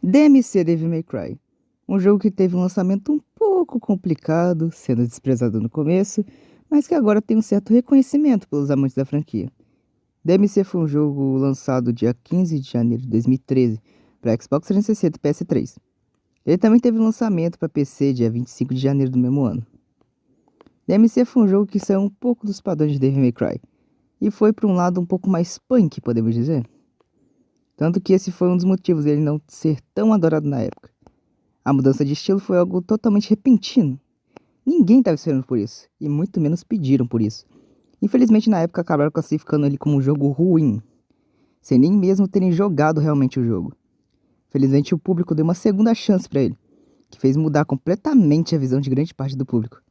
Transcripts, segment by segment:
DMC Devil May Cry, um jogo que teve um lançamento um pouco complicado, sendo desprezado no começo, mas que agora tem um certo reconhecimento pelos amantes da franquia. DMC foi um jogo lançado dia 15 de janeiro de 2013 para Xbox 360 e PS3. Ele também teve lançamento para PC dia 25 de janeiro do mesmo ano. DMC foi um jogo que saiu um pouco dos padrões de Devil May Cry e foi para um lado um pouco mais punk, podemos dizer. Tanto que esse foi um dos motivos dele não ser tão adorado na época. A mudança de estilo foi algo totalmente repentino. Ninguém estava esperando por isso, e muito menos pediram por isso. Infelizmente, na época, acabaram classificando ele como um jogo ruim, sem nem mesmo terem jogado realmente o jogo. Felizmente, o público deu uma segunda chance para ele, que fez mudar completamente a visão de grande parte do público.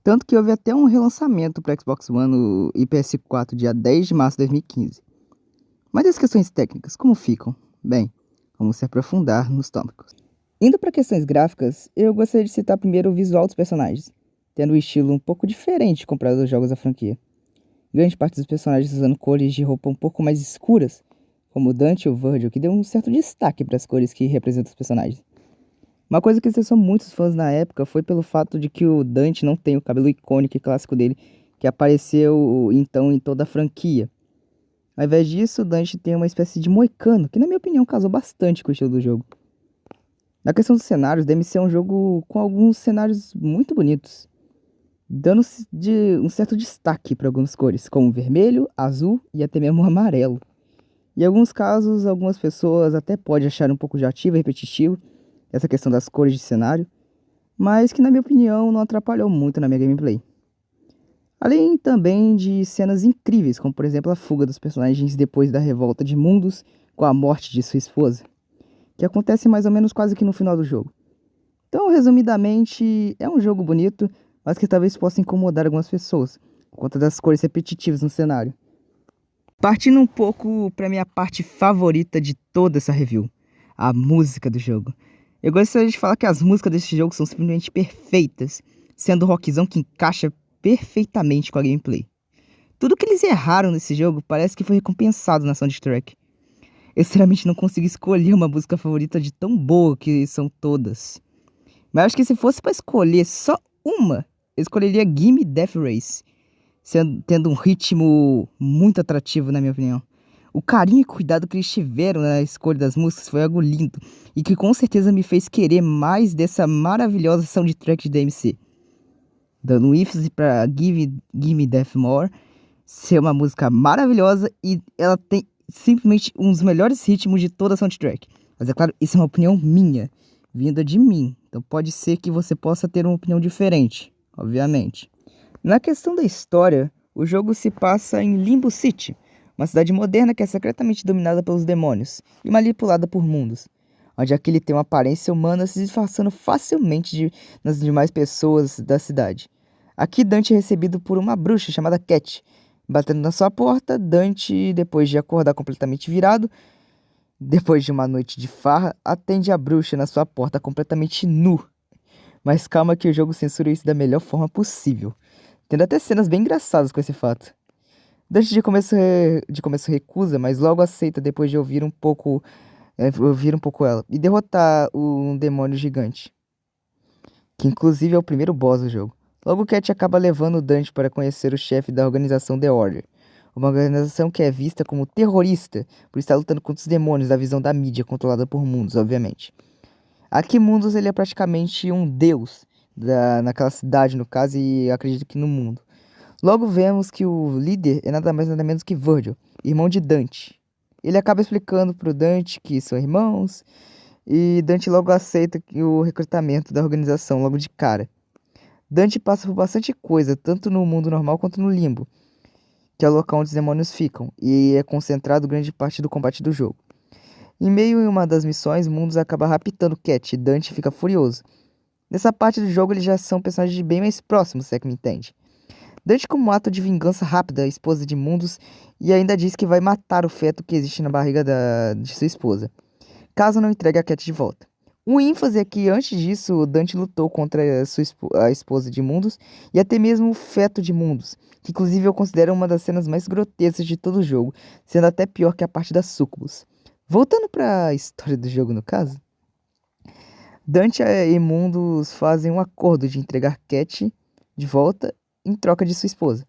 Tanto que houve até um relançamento para Xbox One e PS4 dia 10 de março de 2015. Mas as questões técnicas, como ficam? Bem, vamos se aprofundar nos tópicos. Indo para questões gráficas, eu gostaria de citar primeiro o visual dos personagens, tendo um estilo um pouco diferente comparado aos jogos da franquia. Grande parte dos personagens usando cores de roupa um pouco mais escuras, como o Dante e o Virgil, que deu um certo destaque para as cores que representam os personagens. Uma coisa que interessou muitos fãs na época foi pelo fato de que o Dante não tem o cabelo icônico e clássico dele, que apareceu então em toda a franquia. Ao invés disso, o Dante tem uma espécie de moicano, que na minha opinião casou bastante com o estilo do jogo. Na questão dos cenários, DMC é um jogo com alguns cenários muito bonitos, dando um certo destaque para algumas cores, como vermelho, azul e até mesmo amarelo. Em alguns casos, algumas pessoas até podem achar um pouco jativo e repetitivo essa questão das cores de cenário, mas que na minha opinião não atrapalhou muito na minha gameplay. Além também de cenas incríveis, como por exemplo a fuga dos personagens depois da revolta de mundos com a morte de sua esposa, que acontece mais ou menos quase que no final do jogo. Então, resumidamente, é um jogo bonito, mas que talvez possa incomodar algumas pessoas, por conta das cores repetitivas no cenário. Partindo um pouco para minha parte favorita de toda essa review, a música do jogo. Eu gostaria de falar que as músicas desse jogo são simplesmente perfeitas, sendo o rockzão que encaixa perfeitamente com a gameplay. Tudo que eles erraram nesse jogo parece que foi recompensado na soundtrack. Eu sinceramente não consigo escolher uma música favorita de tão boa que são todas. Mas acho que se fosse para escolher só uma, eu escolheria Gimme Death Race, tendo um ritmo muito atrativo na minha opinião. O carinho e cuidado que eles tiveram na escolha das músicas foi algo lindo e que com certeza me fez querer mais dessa maravilhosa soundtrack de DMC. Dando um ênfase para Gimme Death More ser uma música maravilhosa e ela tem simplesmente um dos melhores ritmos de toda a soundtrack. Mas é claro, isso é uma opinião minha, vinda de mim. Então pode ser que você possa ter uma opinião diferente, obviamente. Na questão da história, o jogo se passa em Limbo City, uma cidade moderna que é secretamente dominada pelos demônios e manipulada por mundos, onde aquele tem uma aparência humana se disfarçando facilmente nas demais pessoas da cidade. Aqui Dante é recebido por uma bruxa chamada Cat. Batendo na sua porta, Dante, depois de acordar completamente virado, depois de uma noite de farra, atende a bruxa na sua porta completamente nu. Mas calma que o jogo censura isso da melhor forma possível, tendo até cenas bem engraçadas com esse fato. Dante de começo recusa, mas logo aceita depois de ouvir um pouco ela e derrotar um demônio gigante, que inclusive é o primeiro boss do jogo. Logo, Cat acaba levando Dante para conhecer o chefe da organização The Order, uma organização que é vista como terrorista por estar lutando contra os demônios da visão da mídia controlada por Mundus, obviamente. Aqui Mundus ele é praticamente um deus naquela cidade, no caso, e acredito que no mundo. Logo vemos que o líder é nada mais nada menos que Virgil, irmão de Dante. Ele acaba explicando para o Dante que são irmãos, e Dante logo aceita o recrutamento da organização logo de cara. Dante passa por bastante coisa, tanto no mundo normal quanto no limbo, que é o local onde os demônios ficam, e é concentrado grande parte do combate do jogo. Em meio a uma das missões, Mundus acaba raptando Cat e Dante fica furioso. Nessa parte do jogo eles já são personagens bem mais próximos, se é que me entende. Dante, como ato de vingança rápida, a esposa de Mundus, e ainda diz que vai matar o feto que existe na barriga de sua esposa, caso não entregue a Cat de volta. O ênfase é que antes disso, Dante lutou contra a esposa de Mundus e até mesmo o feto de Mundus, que inclusive eu considero uma das cenas mais grotescas de todo o jogo, sendo até pior que a parte da Sucubus. Voltando para a história do jogo no caso, Dante e Mundus fazem um acordo de entregar Cat de volta em troca de sua esposa.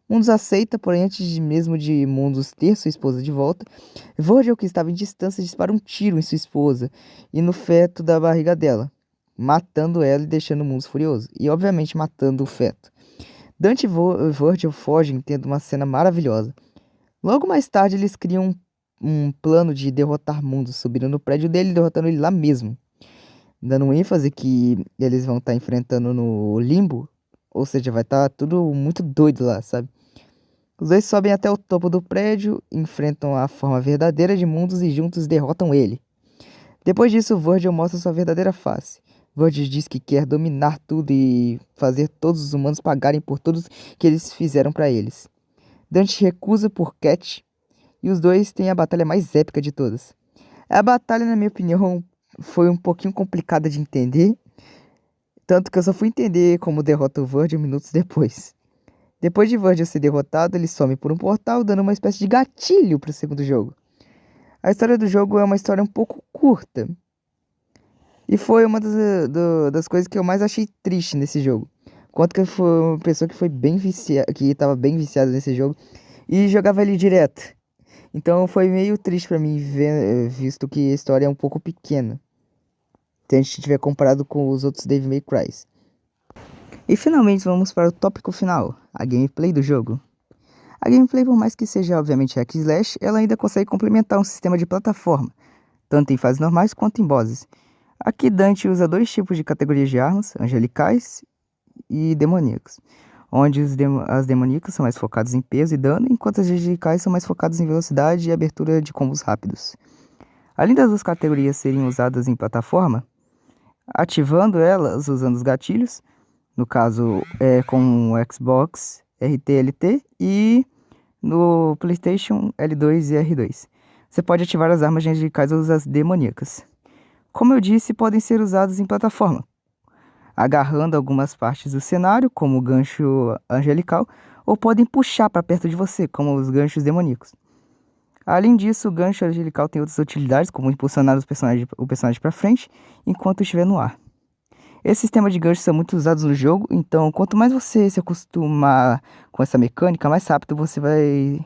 Mundus aceita, porém antes mesmo de Mundus ter sua esposa de volta, Virgil, que estava em distância, dispara um tiro em sua esposa e no feto da barriga dela, matando ela e deixando Mundus furioso, e obviamente matando o feto. Dante e Virgil fogem, tendo uma cena maravilhosa. Logo mais tarde, eles criam um plano de derrotar Mundus, subindo no prédio dele e derrotando ele lá mesmo, dando um ênfase que eles vão estar enfrentando no limbo, ou seja, vai estar tudo muito doido lá, sabe? Os dois sobem até o topo do prédio, enfrentam a forma verdadeira de Mundus e juntos derrotam ele. Depois disso, Virgil mostra sua verdadeira face. Virgil diz que quer dominar tudo e fazer todos os humanos pagarem por tudo que eles fizeram para eles. Dante recusa por Cat e os dois têm a batalha mais épica de todas. A batalha, na minha opinião, foi um pouquinho complicada de entender, tanto que eu só fui entender como derrota o Virgil minutos depois. Depois de Virgil ser derrotado, ele some por um portal, dando uma espécie de gatilho para o segundo jogo. A história do jogo é uma história um pouco curta. E foi uma das coisas que eu mais achei triste nesse jogo. Quanto que eu fui uma pessoa que foi bem viciada, que estava bem viciada nesse jogo e jogava ele direto. Então foi meio triste para mim, visto que a história é um pouco pequena, se a gente tiver comparado com os outros Devil May Cry. E finalmente vamos para o tópico final, a gameplay do jogo. A gameplay, por mais que seja obviamente hack and slash, ela ainda consegue complementar um sistema de plataforma, tanto em fases normais quanto em bosses. Aqui Dante usa dois tipos de categorias de armas, angelicais e demoníacas, onde as demoníacas são mais focadas em peso e dano, enquanto as angelicais são mais focadas em velocidade e abertura de combos rápidos. Além das duas categorias serem usadas em plataforma, ativando elas usando os gatilhos, no caso com o Xbox RT/LT e no PlayStation L2 e R2. Você pode ativar as armas angelicais ou as demoníacas. Como eu disse, podem ser usadas em plataforma, agarrando algumas partes do cenário, como o gancho angelical, ou podem puxar para perto de você, como os ganchos demoníacos. Além disso, o gancho angelical tem outras utilidades, como impulsionar o personagem para frente enquanto estiver no ar. Esse sistema de ganchos são muito usados no jogo, então quanto mais você se acostumar com essa mecânica, mais rápido você vai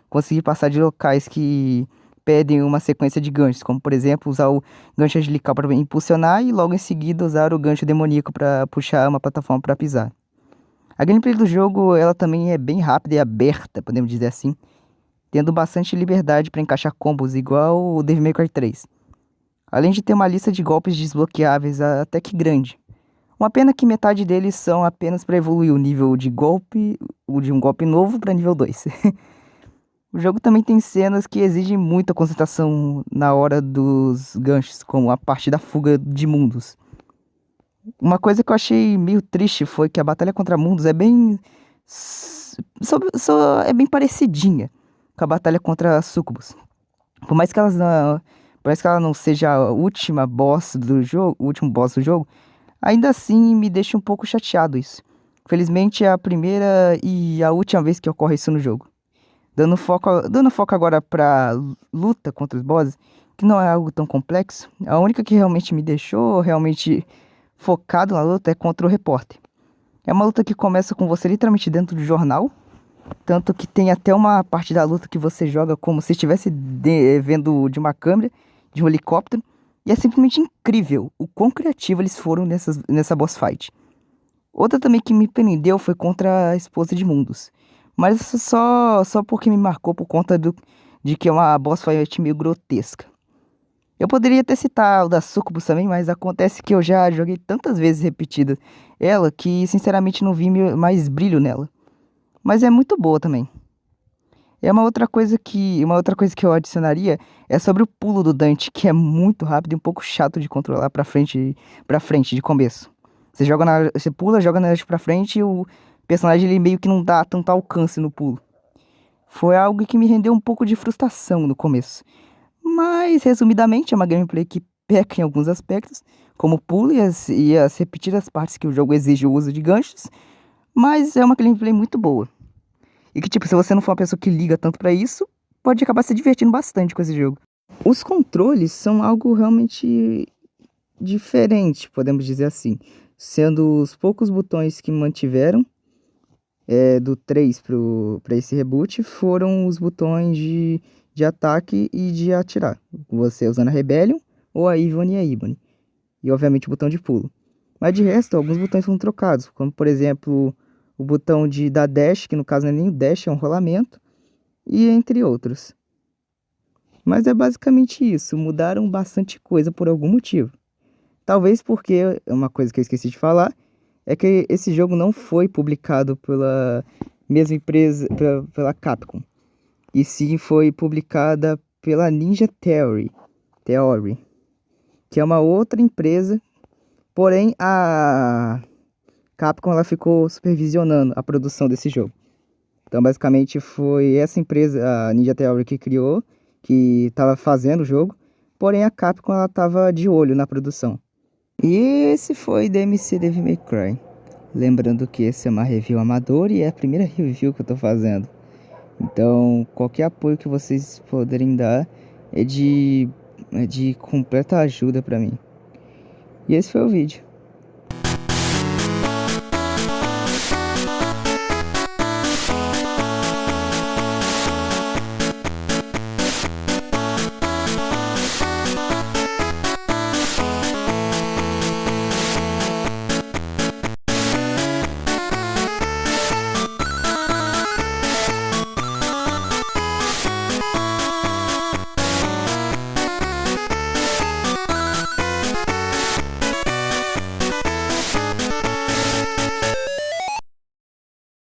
conseguir passar de locais que pedem uma sequência de ganchos, como por exemplo usar o gancho angelical para impulsionar e logo em seguida usar o gancho demoníaco para puxar uma plataforma para pisar. A gameplay do jogo ela também é bem rápida e aberta, podemos dizer assim, tendo bastante liberdade para encaixar combos igual o Devil May Cry 3. Além de ter uma lista de golpes desbloqueáveis até que grande. Uma pena que metade deles são apenas para evoluir o nível de golpe, o de um golpe novo para nível 2. O jogo também tem cenas que exigem muita concentração na hora dos ganchos, como a parte da fuga de mundos. Uma coisa que eu achei meio triste foi que a batalha contra mundos é bem... é bem parecidinha com a batalha contra sucubus. Por mais que ela não seja a última boss do jogo, o último boss do jogo, ainda assim me deixa um pouco chateado isso. Felizmente é a primeira e a última vez que ocorre isso no jogo. Dando foco agora pra luta contra os bosses, que não é algo tão complexo, a única que realmente me deixou realmente focado na luta é contra o repórter. É uma luta que começa com você literalmente dentro do jornal, tanto que tem até uma parte da luta que você joga como se estivesse vendo de uma câmera, de um helicóptero, e é simplesmente incrível o quão criativo eles foram nessa boss fight. Outra também que me prendeu foi contra a esposa de Mundus. Mas só porque me marcou por conta de que é uma boss fight meio grotesca. Eu poderia até citar o da Sucubus também, mas acontece que eu já joguei tantas vezes repetidas ela que sinceramente não vi mais brilho nela. Mas é muito boa também. Uma outra coisa que eu adicionaria é sobre o pulo do Dante, que é muito rápido e um pouco chato de controlar pra frente de começo. Você pula, joga na pra frente e o personagem ele meio que não dá tanto alcance no pulo. Foi algo que me rendeu um pouco de frustração no começo. Mas, resumidamente, é uma gameplay que peca em alguns aspectos, como o pulo e as repetidas partes que o jogo exige o uso de ganchos, mas é uma gameplay muito boa. E que, tipo, se você não for uma pessoa que liga tanto pra isso, pode acabar se divertindo bastante com esse jogo. Os controles são algo realmente diferente, podemos dizer assim, sendo os poucos botões que mantiveram do 3 para esse reboot foram os botões de ataque e de atirar. Você usando a Rebellion ou a Ivone e a Ibane. E obviamente o botão de pulo. Mas de resto, alguns botões foram trocados, como por exemplo o botão de dar dash, que no caso não é nem o dash, é um rolamento, e entre outros. Mas é basicamente isso, mudaram bastante coisa por algum motivo. Talvez porque, uma coisa que eu esqueci de falar, é que esse jogo não foi publicado pela mesma empresa, pela Capcom. E sim foi publicada pela Ninja Theory, que é uma outra empresa. Porém, a Capcom ela ficou supervisionando a produção desse jogo. Então, basicamente, foi essa empresa, a Ninja Theory, que criou, que estava fazendo o jogo. Porém, a Capcom ela estava de olho na produção. E esse foi DMC Devil May Cry. Lembrando que esse é uma review amadora e é a primeira review que eu tô fazendo. Então, qualquer apoio que vocês poderem dar é de completa ajuda pra mim. E esse foi o vídeo.